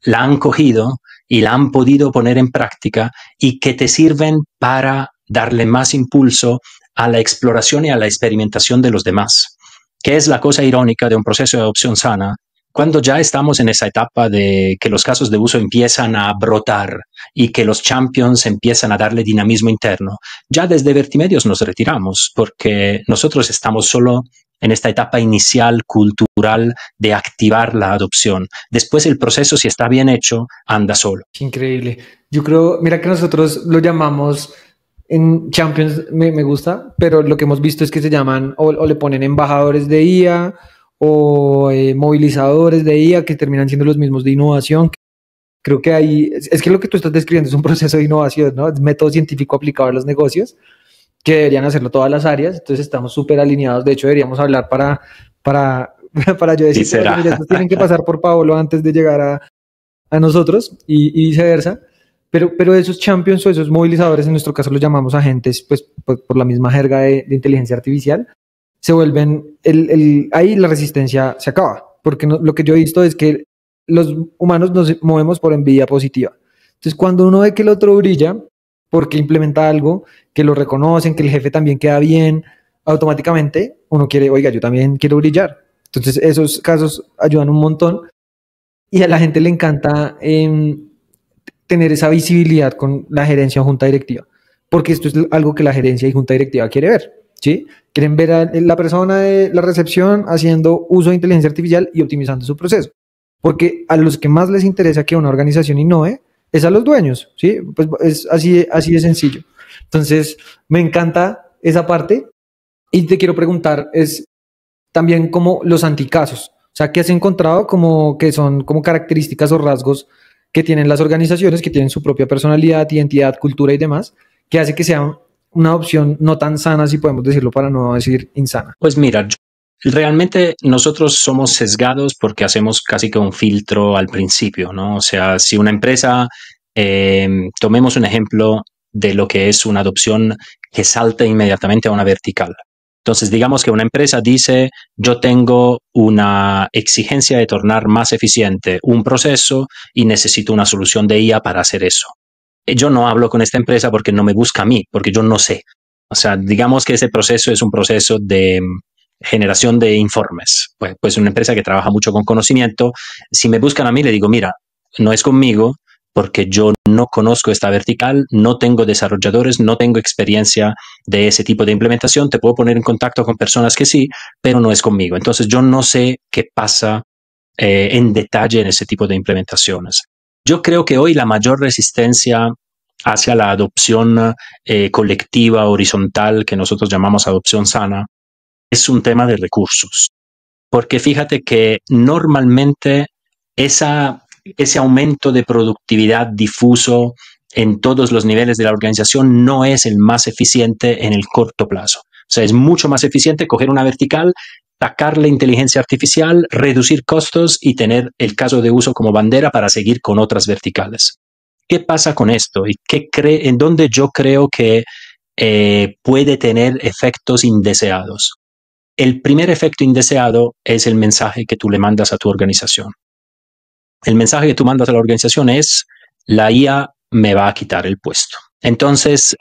la han cogido y la han podido poner en práctica y que te sirven para darle más impulso a la exploración y a la experimentación de los demás, que es la cosa irónica de un proceso de adopción sana. Cuando ya estamos en esa etapa de que los casos de uso empiezan a brotar y que los champions empiezan a darle dinamismo interno, ya desde Vertimedios nos retiramos porque nosotros estamos solo en esta etapa inicial cultural de activar la adopción. Después el proceso, si está bien hecho, anda solo. Increíble. Yo creo, mira que nosotros lo llamamos en Champions, me gusta, pero lo que hemos visto es que se llaman o le ponen embajadores de IA o movilizadores de IA que terminan siendo los mismos de innovación. Creo que ahí, es que lo que tú estás describiendo es un proceso de innovación, ¿no? Es método científico aplicado a los negocios, que deberían hacerlo todas las áreas, entonces estamos súper alineados. De hecho, deberíamos hablar para yo decir, Sí, mira, estos tienen que pasar por Paolo antes de llegar a nosotros y viceversa. Pero esos champions o esos movilizadores, en nuestro caso los llamamos agentes, pues por la misma jerga de inteligencia artificial, se vuelven, ahí la resistencia se acaba, porque lo que yo he visto es que los humanos nos movemos por envidia positiva. Entonces, cuando uno ve que el otro brilla, porque implementa algo, que lo reconocen, que el jefe también queda bien, automáticamente uno quiere, oiga, yo también quiero brillar. Entonces, esos casos ayudan un montón y a la gente le encanta tener esa visibilidad con la gerencia o junta directiva, porque esto es algo que la gerencia y junta directiva quiere ver, ¿sí? Quieren ver a la persona de la recepción haciendo uso de inteligencia artificial y optimizando su proceso, porque a los que más les interesa que una organización innove es a los dueños, ¿sí? Pues es así de sencillo. Entonces, me encanta esa parte y te quiero preguntar, es también como los anticasos, o sea, ¿qué has encontrado como que son como características o rasgos que tienen las organizaciones, que tienen su propia personalidad, identidad, cultura y demás, que hace que sea una opción no tan sana, si podemos decirlo, para no decir insana? Pues mira, realmente nosotros somos sesgados porque hacemos casi que un filtro al principio, ¿no? O sea, si una empresa, tomemos un ejemplo de lo que es una adopción que salta inmediatamente a una vertical. Entonces, digamos que una empresa dice, yo tengo una exigencia de tornar más eficiente un proceso y necesito una solución de IA para hacer eso. Yo no hablo con esta empresa porque no me busca a mí, porque yo no sé. O sea, digamos que ese proceso es un proceso de generación de informes. Pues una empresa que trabaja mucho con conocimiento, si me buscan a mí, le digo, mira, no es conmigo porque yo no conozco esta vertical, no tengo desarrolladores, no tengo experiencia de ese tipo de implementación, te puedo poner en contacto con personas que sí, pero no es conmigo. Entonces yo no sé qué pasa en detalle en ese tipo de implementaciones. Yo creo que hoy la mayor resistencia hacia la adopción colectiva, horizontal, que nosotros llamamos adopción sana, es un tema de recursos. Porque fíjate que normalmente ese aumento de productividad difuso en todos los niveles de la organización no es el más eficiente en el corto plazo. O sea, es mucho más eficiente coger una vertical, sacarle inteligencia artificial, reducir costos y tener el caso de uso como bandera para seguir con otras verticales. ¿Qué pasa con esto? ¿Y en dónde yo creo que puede tener efectos indeseados? El primer efecto indeseado es el mensaje que tú le mandas a tu organización. El mensaje que tú mandas a la organización es, la IA me va a quitar el puesto. Entonces,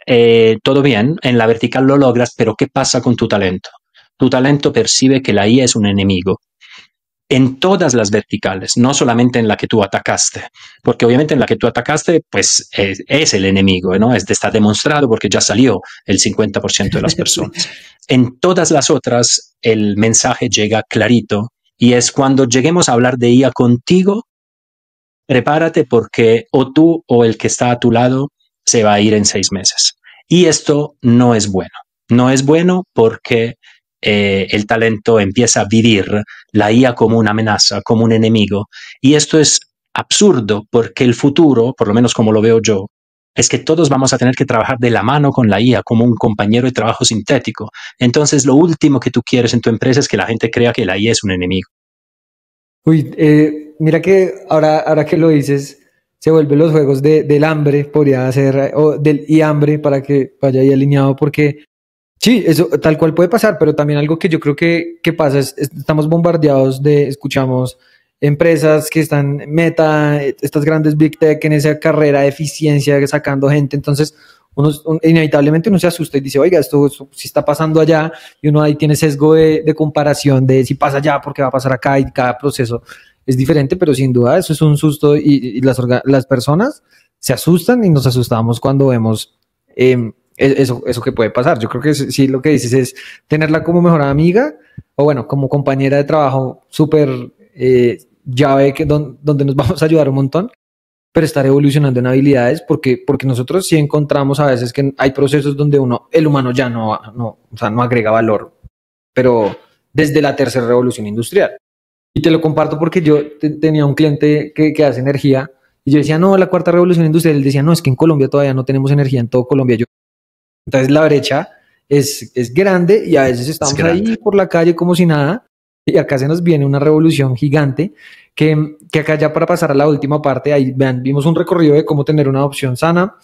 todo bien, en la vertical lo logras, pero ¿qué pasa con tu talento? tu talento percibe que la IA es un enemigo en todas las verticales, no solamente en la que tú atacaste, porque obviamente en la que tú atacaste, pues es el enemigo, ¿no? Está demostrado porque ya salió el 50% de las personas. En todas las otras, el mensaje llega clarito y es cuando lleguemos a hablar de IA contigo, prepárate porque o tú o el que está a tu lado se va a ir en 6 meses. Y esto no es bueno. No es bueno porque el talento empieza a vivir la IA como una amenaza, como un enemigo. Y esto es absurdo porque el futuro, por lo menos como lo veo yo, es que todos vamos a tener que trabajar de la mano con la IA como un compañero de trabajo sintético. Entonces, lo último que tú quieres en tu empresa es que la gente crea que la IA es un enemigo. Uy, mira que ahora que lo dices, se vuelven los juegos del hambre, podría ser, o del y hambre para que vaya ahí alineado, porque sí, eso tal cual puede pasar, pero también algo que yo creo que pasa es estamos bombardeados escuchamos empresas que están meta, estas grandes big tech en esa carrera de eficiencia, sacando gente, entonces inevitablemente uno se asusta y dice, oiga, esto sí está pasando allá, y uno ahí tiene sesgo de comparación de si pasa allá, porque va a pasar acá, y cada proceso es diferente, pero sin duda eso es un susto y las personas se asustan y nos asustamos cuando vemos eso que puede pasar. Yo creo que sí, lo que dices es tenerla como mejor amiga o bueno, como compañera de trabajo súper llave donde nos vamos a ayudar un montón, pero estar evolucionando en habilidades porque nosotros sí encontramos a veces que hay procesos donde el humano ya o sea, no agrega valor, pero desde la tercera revolución industrial. Y te lo comparto porque yo tenía un cliente que hace energía y yo decía, no, la cuarta revolución industrial. Él decía, no, es que en Colombia todavía no tenemos energía en todo Colombia. Entonces la brecha es grande y a veces estamos ahí por la calle como si nada y acá se nos viene una revolución gigante que acá ya para pasar a la última parte, ahí vean, vimos un recorrido de cómo tener una adopción sana,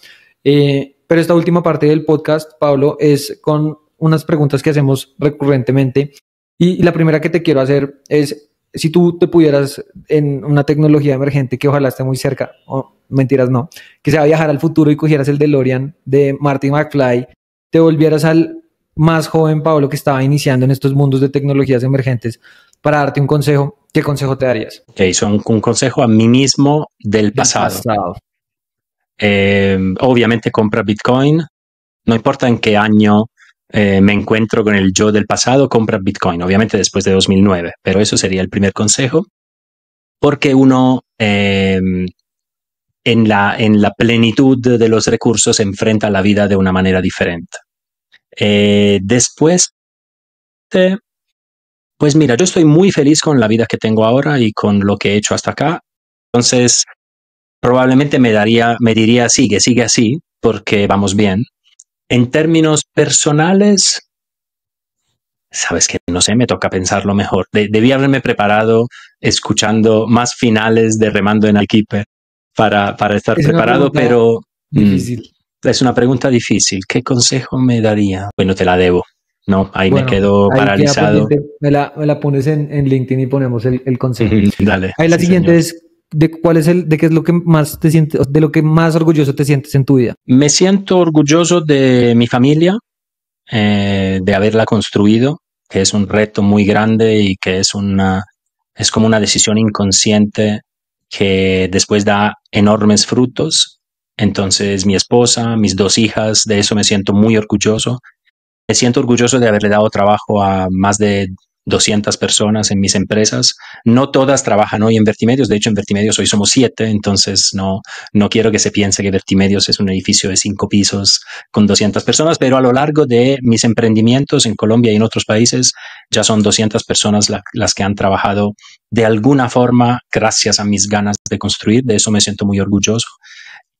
pero esta última parte del podcast, Pablo, es con unas preguntas que hacemos recurrentemente y la primera que te quiero hacer es si tú te pudieras en una tecnología emergente que ojalá esté muy cerca, o mentiras no, que sea viajar al futuro y cogieras el DeLorean de Marty McFly, te volvieras al más joven Pablo que estaba iniciando en estos mundos de tecnologías emergentes para darte un consejo, ¿qué consejo te darías? Ok, son un consejo a mí mismo del pasado. Obviamente compra Bitcoin, no importa en qué año me encuentro con el yo del pasado, compra Bitcoin, obviamente después de 2009, pero eso sería el primer consejo, porque uno en la plenitud de los recursos se enfrenta a la vida de una manera diferente. Después, pues mira, yo estoy muy feliz con la vida que tengo ahora y con lo que he hecho hasta acá, entonces probablemente me diría sigue así, porque vamos bien. En términos personales, sabes que no sé, me toca pensarlo mejor. Debí haberme preparado escuchando más finales de Remando en Arequipe para estar preparado, pero difícil. Es una pregunta difícil. ¿Qué consejo me daría? Bueno, te la debo. No, ahí me quedo paralizado. Me la pones en LinkedIn y ponemos el consejo. Dale. Ahí la siguiente es de qué es lo que más te sientes, de lo que más orgulloso te sientes en tu vida. Me siento orgulloso de mi familia, de haberla construido, que es un reto muy grande y que es como una decisión inconsciente que después da enormes frutos. Entonces, mi esposa, mis 2 hijas, de eso me siento muy orgulloso. Me siento orgulloso de haberle dado trabajo a más de 200 personas en mis empresas. No todas trabajan hoy en Vertimedios. De hecho, en Vertimedios hoy somos 7, entonces no quiero que se piense que Vertimedios es un edificio de 5 pisos con 200 personas, pero a lo largo de mis emprendimientos en Colombia y en otros países ya son 200 personas las que han trabajado de alguna forma gracias a mis ganas de construir. De eso me siento muy orgulloso.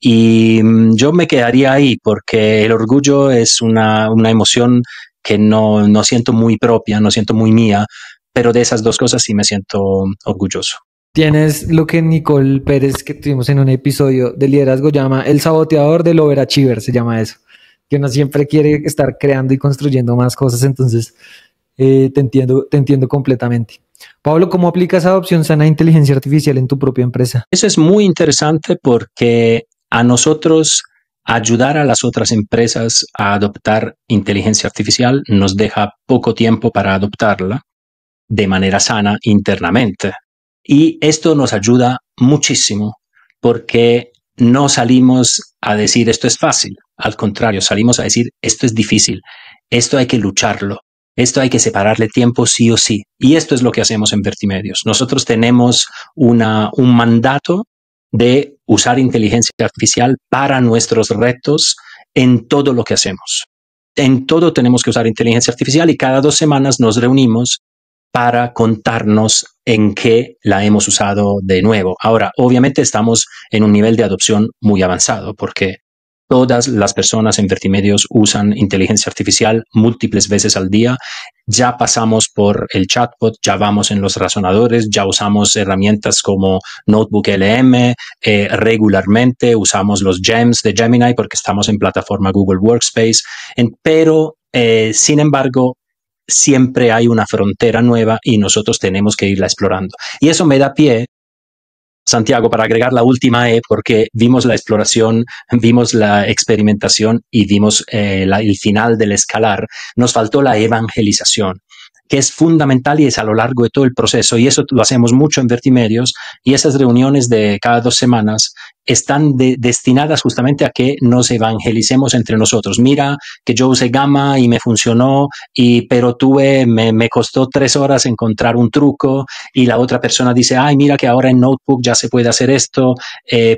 Y yo me quedaría ahí porque el orgullo es una emoción que no siento muy propia, no siento muy mía, pero de esas 2 cosas sí me siento orgulloso. Tienes lo que Nicole Pérez, que tuvimos en un episodio de liderazgo, llama el saboteador del overachiever, se llama eso, que uno siempre quiere estar creando y construyendo más cosas, entonces te entiendo completamente. Pablo, ¿cómo aplicas adopción sana de inteligencia artificial en tu propia empresa? Eso es muy interesante porque a nosotros ayudar a las otras empresas a adoptar inteligencia artificial nos deja poco tiempo para adoptarla de manera sana internamente. Y esto nos ayuda muchísimo porque no salimos a decir esto es fácil. Al contrario, salimos a decir esto es difícil, esto hay que lucharlo, esto hay que separarle tiempo sí o sí. Y esto es lo que hacemos en Vertimedios. Nosotros tenemos un mandato de usar inteligencia artificial para nuestros retos en todo lo que hacemos. En todo tenemos que usar inteligencia artificial y cada 2 semanas nos reunimos para contarnos en qué la hemos usado de nuevo. Ahora, obviamente estamos en un nivel de adopción muy avanzado porque todas las personas en Vertimedios usan inteligencia artificial múltiples veces al día. Ya pasamos por el chatbot, ya vamos en los razonadores, ya usamos herramientas como Notebook LM, regularmente usamos los gems de Gemini porque estamos en plataforma Google Workspace, pero sin embargo, siempre hay una frontera nueva y nosotros tenemos que irla explorando. Y eso me da pie, Santiago, para agregar la última porque vimos la exploración, vimos la experimentación y vimos el final del escalar. Nos faltó la evangelización, que es fundamental y es a lo largo de todo el proceso. Y eso lo hacemos mucho en Vertimedios. Y esas reuniones de cada 2 semanas están destinadas justamente a que nos evangelicemos entre nosotros. Mira que yo usé Gamma y me funcionó, pero me costó 3 horas encontrar un truco, y la otra persona dice, ay, mira que ahora en Notebook ya se puede hacer esto,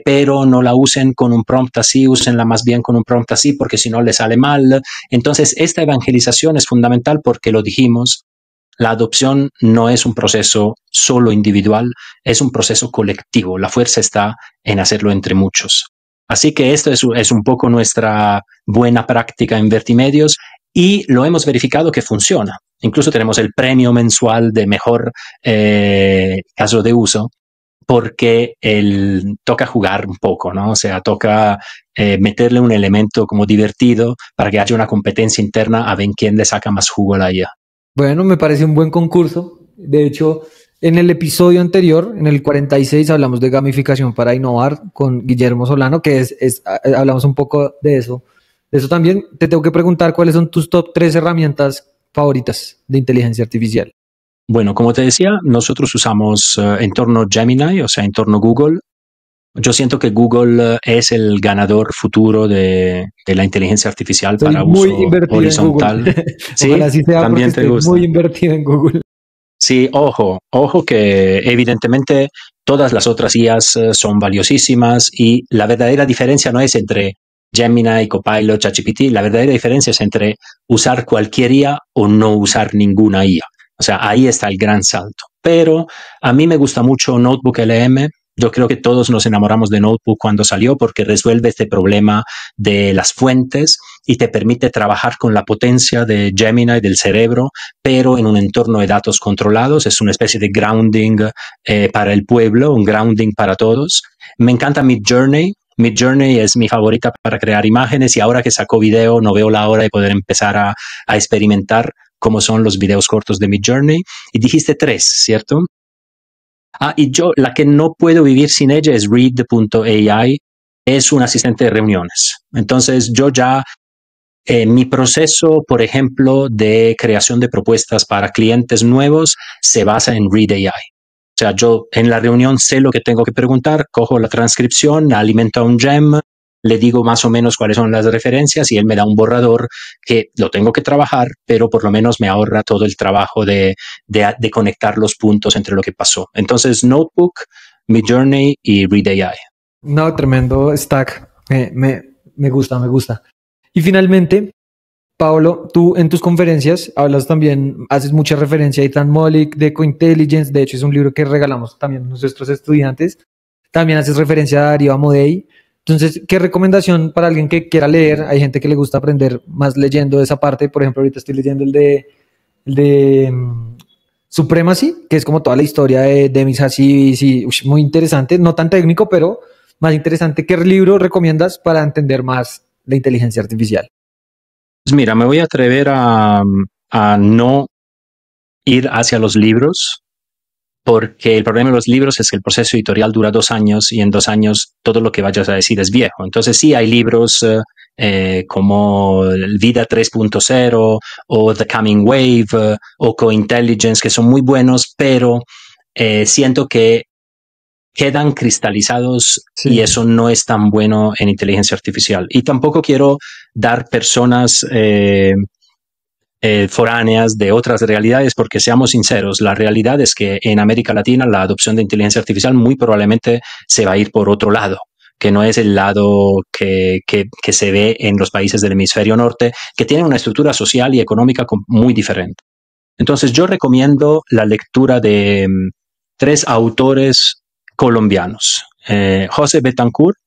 pero no la usen con un prompt así, úsenla más bien con un prompt así, porque si no le sale mal. Entonces, esta evangelización es fundamental porque lo dijimos, la adopción no es un proceso solo individual, es un proceso colectivo. La fuerza está en hacerlo entre muchos. Así que esto es un poco nuestra buena práctica en Vertimedios y lo hemos verificado que funciona. Incluso tenemos el premio mensual de mejor caso de uso porque toca jugar un poco, ¿no? O sea, toca meterle un elemento como divertido para que haya una competencia interna a ver quién le saca más jugo a la IA. Bueno, me parece un buen concurso. De hecho, en el episodio anterior, en el 46, hablamos de gamificación para innovar con Guillermo Solano, que hablamos un poco de eso. De eso también te tengo que preguntar cuáles son tus top 3 herramientas favoritas de inteligencia artificial. Bueno, como te decía, nosotros usamos entorno Gemini, o sea, entorno Google. Yo siento que Google es el ganador futuro de la inteligencia artificial para uso horizontal. Sí, ojalá así sea, también te gusta. Muy invertido en Google. Sí, ojo que evidentemente todas las otras IAs son valiosísimas y la verdadera diferencia no es entre Gemini, Copilot, ChatGPT, la verdadera diferencia es entre usar cualquier IA o no usar ninguna IA. O sea, ahí está el gran salto. Pero a mí me gusta mucho Notebook LM. Yo creo que todos nos enamoramos de Notebook cuando salió porque resuelve este problema de las fuentes y te permite trabajar con la potencia de Gemini, del cerebro, pero en un entorno de datos controlados. Es una especie de grounding para el pueblo, un grounding para todos. Me encanta Midjourney. Midjourney es mi favorita para crear imágenes y ahora que sacó video no veo la hora de poder empezar a experimentar cómo son los videos cortos de Midjourney. Y dijiste 3, ¿cierto? Y la que no puedo vivir sin ella es Read.ai, es un asistente de reuniones. Entonces, yo ya, mi proceso, por ejemplo, de creación de propuestas para clientes nuevos se basa en Read.ai. O sea, yo en la reunión sé lo que tengo que preguntar, cojo la transcripción, alimento a un gem, le digo más o menos cuáles son las referencias y él me da un borrador que lo tengo que trabajar, pero por lo menos me ahorra todo el trabajo de conectar los puntos entre lo que pasó. Entonces, Notebook, Midjourney y Read.ai. No, tremendo stack. Me gusta, me gusta. Y finalmente, Pablo, tú en tus conferencias hablas también, haces mucha referencia a Ethan Mollick de Cointelligence. De hecho, es un libro que regalamos también a nuestros estudiantes. También haces referencia a Darío Amodei. Entonces, ¿qué recomendación para alguien que quiera leer? Hay gente que le gusta aprender más leyendo esa parte. Por ejemplo, ahorita estoy leyendo el de Supremacy, que es como toda la historia de Demis Hassibis y muy interesante, no tan técnico, pero más interesante. ¿Qué libro recomiendas para entender más la inteligencia artificial? Pues mira, me voy a atrever a no ir hacia los libros, porque el problema de los libros es que el proceso editorial dura 2 años y en 2 años todo lo que vayas a decir es viejo. Entonces sí, hay libros como Vida 3.0 o The Coming Wave o Cointelligence que son muy buenos, pero siento que quedan cristalizados y eso no es tan bueno en inteligencia artificial. Y tampoco quiero dar personas foráneas de otras realidades, porque seamos sinceros, la realidad es que en América Latina la adopción de inteligencia artificial muy probablemente se va a ir por otro lado, que no es el lado que se ve en los países del hemisferio norte, que tienen una estructura social y económica muy diferente. Entonces yo recomiendo la lectura de 3 autores colombianos. José Betancourt,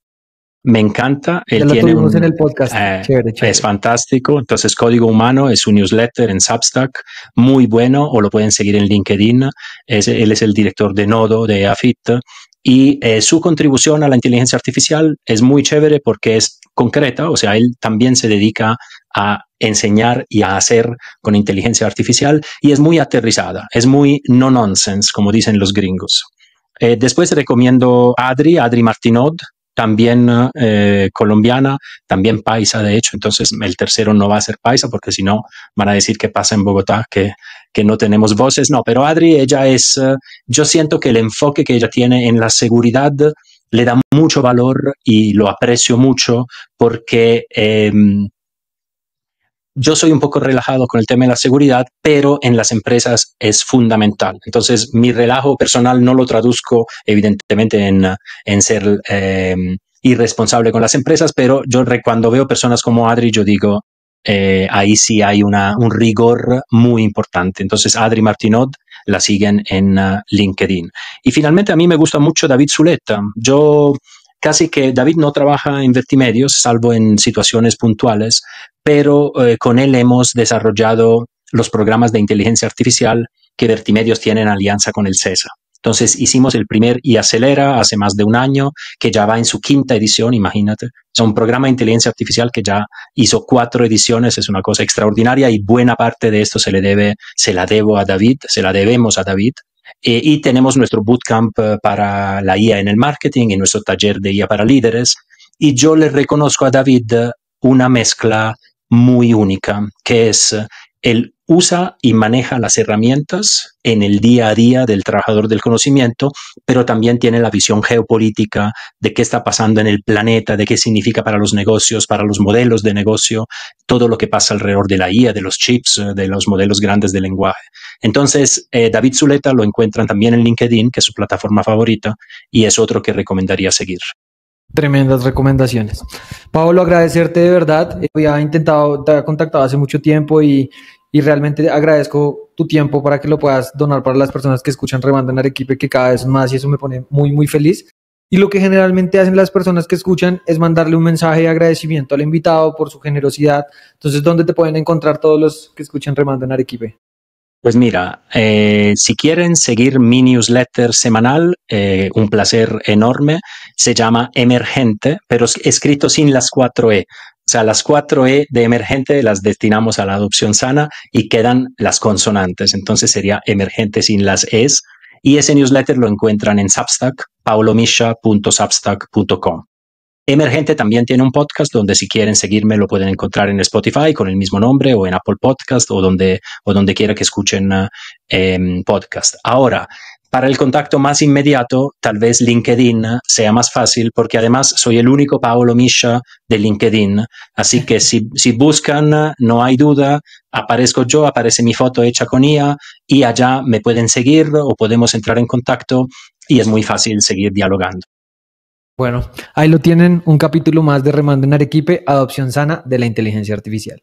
me encanta. Él ya lo tiene tuvimos en el podcast. Chévere. Es fantástico. Entonces, Código Humano es un newsletter en Substack muy bueno, o lo pueden seguir en LinkedIn. Él es el director de Nodo, de AFIT. Y su contribución a la inteligencia artificial es muy chévere porque es concreta. O sea, él también se dedica a enseñar y a hacer con inteligencia artificial y es muy aterrizada. Es muy no nonsense, como dicen los gringos. Después recomiendo Adri Martinot, también colombiana, también paisa, de hecho. Entonces el tercero no va a ser paisa porque si no van a decir que pasa en Bogotá, que no tenemos voces. No, pero Adri, ella es, yo siento que el enfoque que ella tiene en la seguridad le da mucho valor y lo aprecio mucho porque yo soy un poco relajado con el tema de la seguridad, pero en las empresas es fundamental. Entonces, mi relajo personal no lo traduzco, evidentemente, en ser irresponsable con las empresas, pero yo cuando veo personas como Adri, yo digo, ahí sí hay un rigor muy importante. Entonces, Adri Martinot la siguen en LinkedIn. Y finalmente, a mí me gusta mucho David Zuleta. Casi que David no trabaja en Vertimedios, salvo en situaciones puntuales, pero con él hemos desarrollado los programas de inteligencia artificial que Vertimedios tiene en alianza con el CESA. Entonces hicimos el primer iAcelera hace más de un año, que ya va en su 5ª edición, imagínate. Es un programa de inteligencia artificial que ya hizo 4 ediciones, es una cosa extraordinaria y buena parte de esto se la debemos a David. Y tenemos nuestro bootcamp para la IA en el marketing y nuestro taller de IA para líderes. Y yo le reconozco a David una mezcla muy única, que es él usa y maneja las herramientas en el día a día del trabajador del conocimiento, pero también tiene la visión geopolítica de qué está pasando en el planeta, de qué significa para los negocios, para los modelos de negocio, todo lo que pasa alrededor de la IA, de los chips, de los modelos grandes de lenguaje. Entonces, David Zuleta lo encuentran también en LinkedIn, que es su plataforma favorita, y es otro que recomendaría seguir. Tremendas recomendaciones. Pablo, agradecerte de verdad. Te había contactado hace mucho tiempo y realmente agradezco tu tiempo para que lo puedas donar para las personas que escuchan Remando en Arequipe, que cada vez son más y eso me pone muy, muy feliz. Y lo que generalmente hacen las personas que escuchan es mandarle un mensaje de agradecimiento al invitado por su generosidad. Entonces, ¿dónde te pueden encontrar todos los que escuchan Remando en Arequipe? Pues mira, si quieren seguir mi newsletter semanal, un placer enorme, se llama Emergente, pero escrito sin las 4E. O sea, las 4E de emergente las destinamos a la adopción sana y quedan las consonantes. Entonces sería emergente sin las Es. Y ese newsletter lo encuentran en Substack, paolomisha.substack.com. Emergente también tiene un podcast donde si quieren seguirme lo pueden encontrar en Spotify con el mismo nombre o en Apple Podcast o donde quiera que escuchen podcast. Ahora, para el contacto más inmediato, tal vez LinkedIn sea más fácil porque además soy el único Paolo Misha de LinkedIn. Así que si buscan, no hay duda, aparezco yo, aparece mi foto hecha con IA y allá me pueden seguir o podemos entrar en contacto y es muy fácil seguir dialogando. Bueno, ahí lo tienen, un capítulo más de Remando en Arequipe, adopción sana de la inteligencia artificial.